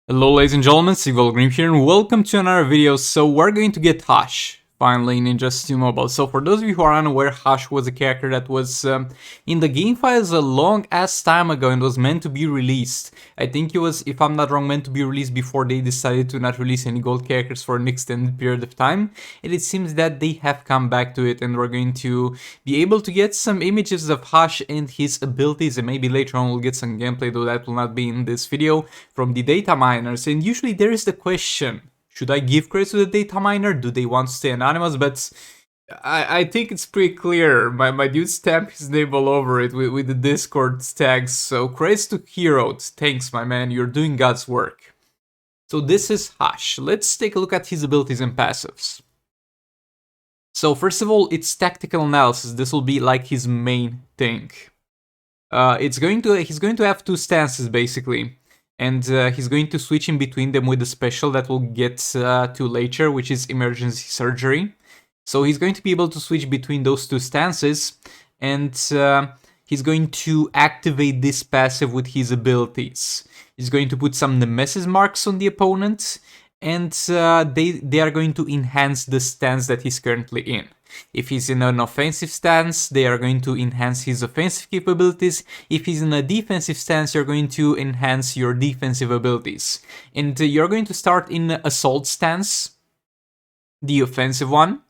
Hello ladies and gentlemen, Green here and welcome to another video. So we're going to get Hush, finally, in Ninja Stew Mobile. So for those of you who are unaware, Hush was a character that was in the game files a long ass time ago and was meant to be released. I think it was, if I'm not wrong, meant to be released before they decided to not release any gold characters for an extended period of time. And it seems that they have come back to it and we're going to be able to get some images of Hush and his abilities, and maybe later on we'll get some gameplay, though that will not be in this video, from the data miners. And usually there is the question, should I give credit to the data miner? Do they want to stay anonymous? But I think it's pretty clear. My dude stamped his name all over it with the Discord tags. So credits to Hero. Thanks, my man. You're doing God's work. So this is Hush. Let's take a look at his abilities and passives. So first of all, it's tactical analysis. This will be like his main thing. He's going to have two stances basically. And he's going to switch in between them with a special that we'll get to later, which is Emergency Surgery. So he's going to be able to switch between those two stances, and he's going to activate this passive with his abilities. He's going to put some Nemesis marks on the opponent, and they are going to enhance the stance that he's currently in. If he's in an offensive stance, they are going to enhance his offensive capabilities. If he's in a defensive stance, you're going to enhance your defensive abilities. And you're going to start in assault stance, the offensive one.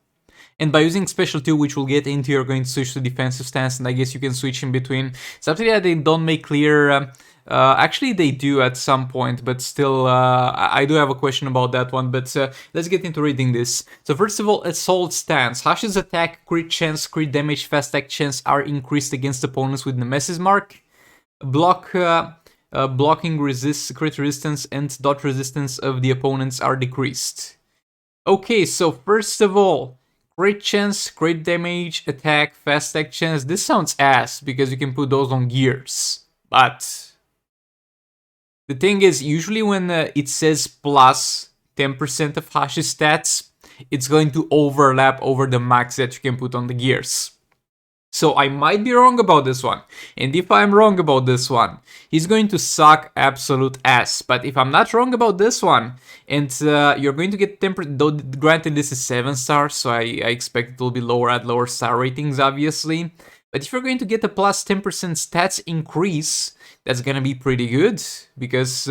And by using special 2, which we'll get into, you're going to switch to defensive stance, and I guess you can switch in between. Something that they don't make clear. Actually, they do at some point, but still, I do have a question about that one. But let's get into reading this. So first of all, assault stance. Hush's attack, crit chance, crit damage, fast attack chance are increased against opponents with Nemesis mark. Blocking crit resistance and dodge resistance of the opponents are decreased. Okay, so first of all, crit chance, crit damage, attack, fast attack chance. This sounds ass because you can put those on gears. But the thing is, usually when it says plus 10% of Hush's stats, it's going to overlap over the max that you can put on the gears. So I might be wrong about this one. And if I'm wrong about this one, he's going to suck absolute ass. But if I'm not wrong about this one, and you're going to get 10%, though granted this is 7 stars, so I expect it will be lower at lower star ratings, obviously. But if you're going to get a plus 10% stats increase, that's gonna be pretty good, because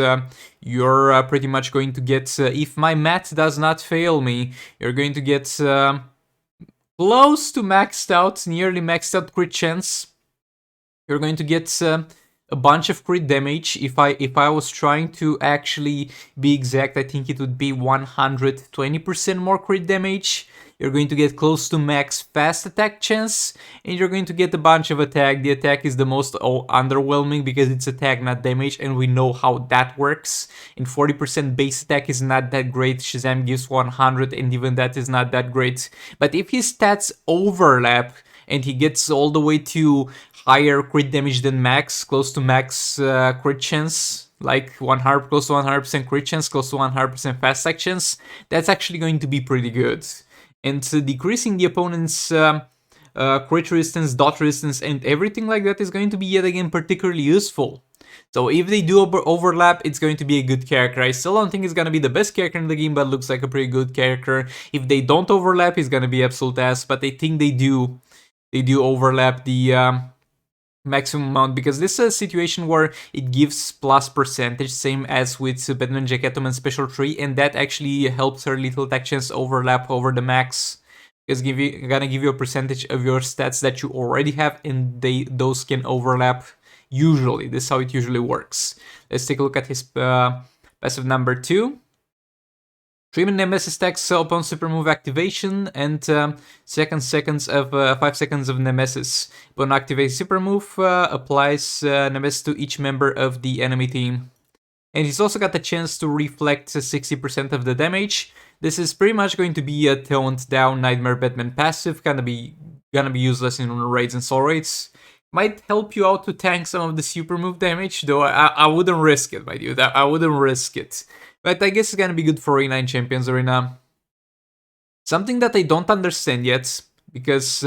you're pretty much going to get, if my math does not fail me, you're going to get close to maxed out, nearly maxed out crit chance. You're going to get a bunch of crit damage. If I was trying to actually be exact, I think it would be 120% more crit damage. You're going to get close to max fast attack chance, and you're going to get a bunch of attack. The attack is the most underwhelming because it's attack, not damage, and we know how that works. And 40% base attack is not that great. Shazam gives 100, and even that is not that great. But if his stats overlap, and he gets all the way to higher crit damage than max, close to max crit chance, like 100, close to 100% crit chance, close to 100% fast attack chance, that's actually going to be pretty good. And decreasing the opponent's crit resistance, dot resistance, and everything like that is going to be yet again particularly useful. So if they do overlap, it's going to be a good character. I still don't think it's going to be the best character in the game, but looks like a pretty good character. If they don't overlap, it's going to be absolute ass, but I think they do overlap the maximum amount, because this is a situation where it gives plus percentage, same as with Batman Jacketoman Special 3, and that actually helps her lethal attack chance overlap over the max. It's gonna give you a percentage of your stats that you already have, and those can overlap usually. This is how it usually works. Let's take a look at his passive number 2. Treatment Nemesis attacks upon super move activation, and 5 seconds of Nemesis. Upon activate super move, applies Nemesis to each member of the enemy team. And he's also got the chance to reflect 60% of the damage. This is pretty much going to be a toned down Nightmare Batman passive, gonna be useless in raids and soul raids. Might help you out to tank some of the super move damage, though I wouldn't risk it, my dude. I wouldn't risk it. But I guess it's gonna be good for A9 Champions Arena. Something that I don't understand yet, because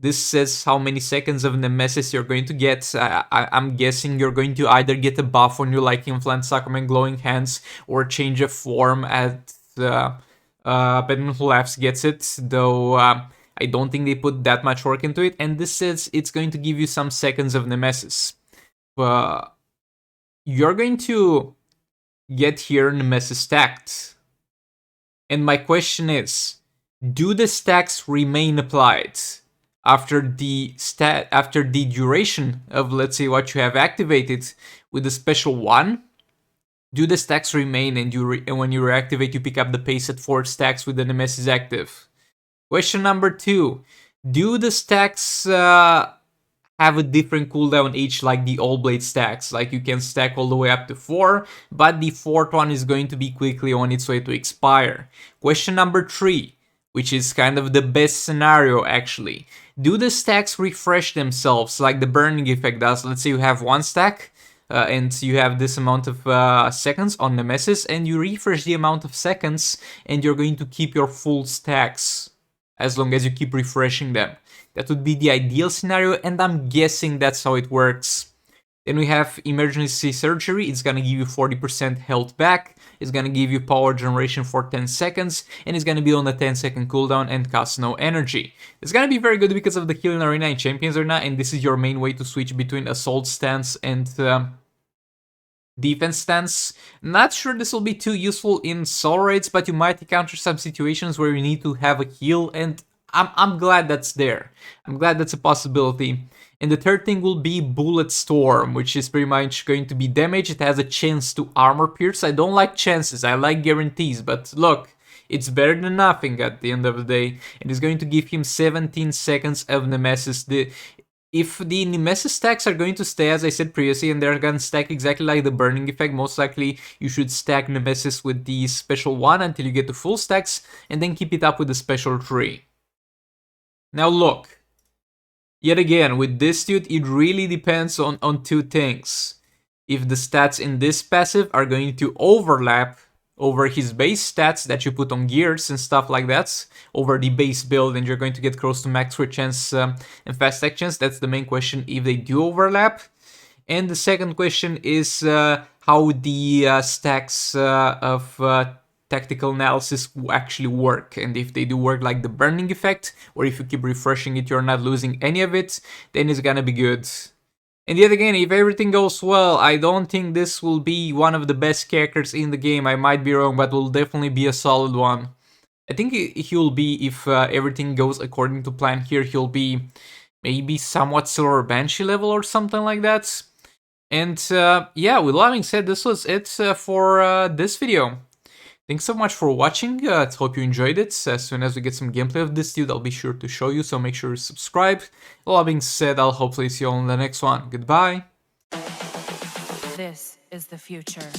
This says how many seconds of Nemesis you're going to get. I'm guessing you're going to either get a buff on you like Inflant Sacrament Glowing Hands, or change of form at depending who laughs gets it, though I don't think they put that much work into it. And this says it's going to give you some seconds of Nemesis. You're going to get here Nemesis stacked. And my question is, do the stacks remain applied after the duration of, let's say, what you have activated with the special one? Do the stacks remain, and when you reactivate, you pick up the pace at 4 stacks with the Nemesis active? Question number 2. Do the stacks have a different cooldown each, like the All Blade stacks? Like, you can stack all the way up to 4, but the 4th one is going to be quickly on its way to expire. Question number 3, which is kind of the best scenario actually. Do the stacks refresh themselves like the burning effect does? Let's say you have 1 stack, and you have this amount of seconds on Nemesis, and you refresh the amount of seconds, and you're going to keep your full stacks as long as you keep refreshing them. That would be the ideal scenario, and I'm guessing that's how it works. Then we have Emergency Surgery. It's gonna give you 40% health back, it's gonna give you power generation for 10 seconds, and it's gonna be on a 10-second cooldown and cost no energy. It's gonna be very good because of the Healing Arena and Champions Arena, and this is your main way to switch between Assault stance and defense stance. Not sure this will be too useful in soul raids, but you might encounter some situations where you need to have a heal, and I'm glad that's there. I'm glad that's a possibility. And the third thing will be Bullet Storm, which is pretty much going to be damage. It has a chance to armor pierce. I don't like chances, I like guarantees, but look, it's better than nothing at the end of the day. And it's going to give him 17 seconds of Nemesis. If the Nemesis stacks are going to stay, as I said previously, and they're going to stack exactly like the burning effect, most likely you should stack Nemesis with the special 1 until you get to full stacks, and then keep it up with the special 3. Now look, yet again, with this dude, it really depends on 2 things. If the stats in this passive are going to overlap over his base stats that you put on gears and stuff like that, over the base build, and you're going to get close to max crit chance and fast actions. That's the main question, if they do overlap. And the second question is how the stacks of tactical analysis actually work, and if they do work like the burning effect, or if you keep refreshing it, you're not losing any of it, then it's gonna be good. And yet again, if everything goes well, I don't think this will be one of the best characters in the game. I might be wrong, but will definitely be a solid one. I think he'll be, if everything goes according to plan here, he'll be maybe somewhat Silver Banshee level or something like that. And yeah, with that being said, this was it for this video. Thanks so much for watching, hope you enjoyed it. As soon as we get some gameplay of this dude, I'll be sure to show you, so make sure to subscribe. All that being said, I'll hopefully see you all in the next one. Goodbye! This is the future.